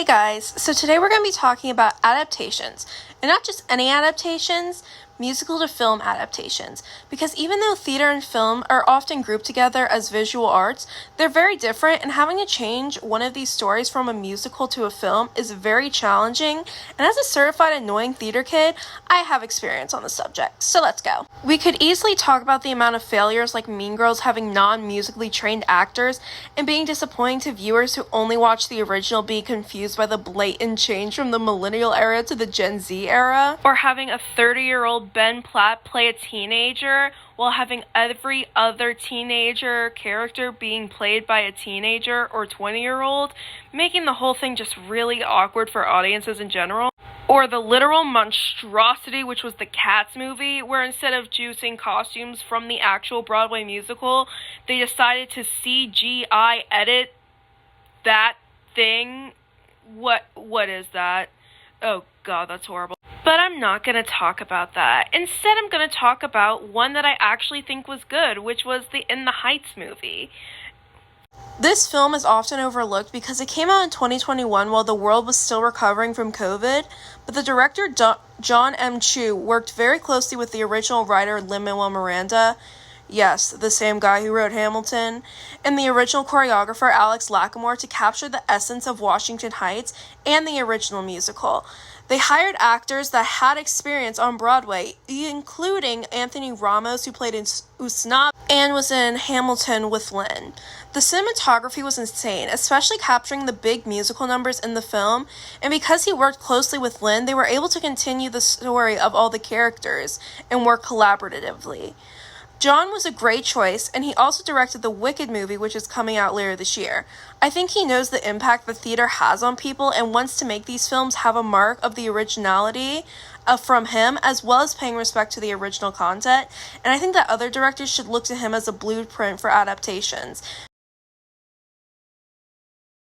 guys, so today we're going to be talking about adaptations, and not just any adaptations, musical to film adaptations, because even though theater and film are often grouped together as visual arts, they're very different, and having to change one of these stories from a musical to a film is very challenging, and as a certified annoying theater kid, I have experience on the subject, so let's go. We could easily talk about the amount of failures like Mean Girls having non-musically trained actors and being disappointing to viewers who only watch the original being confused by the blatant change from the millennial era to the Gen Z era, or having a 30-year-old Ben Platt play a teenager while having every other teenager character being played by a teenager or 20-year-old, making the whole thing just really awkward for audiences in general. Or the literal monstrosity, which was the Cats movie, where instead of juicing costumes from the actual Broadway musical, they decided to CGI edit that thing. What is that? Oh god, that's horrible. But I'm not going to talk about that. Instead, I'm going to talk about one that I actually think was good, which was the In the Heights movie. This film is often overlooked because it came out in 2021 while the world was still recovering from COVID, but the director John M. Chu worked very closely with the original writer Lin-Manuel Miranda, yes, the same guy who wrote Hamilton, and the original choreographer Alex Lacamoire to capture the essence of Washington Heights and the original musical. They hired actors that had experience on Broadway, including Anthony Ramos, who played in Usnavi and was in Hamilton with Lynn. The cinematography was insane, especially capturing the big musical numbers in the film, and because he worked closely with Lynn, they were able to continue the story of all the characters and work collaboratively. John was a great choice, and he also directed the Wicked movie, which is coming out later this year. I think he knows the impact the theater has on people and wants to make these films have a mark of the originality from him, as well as paying respect to the original content, and I think that other directors should look to him as a blueprint for adaptations.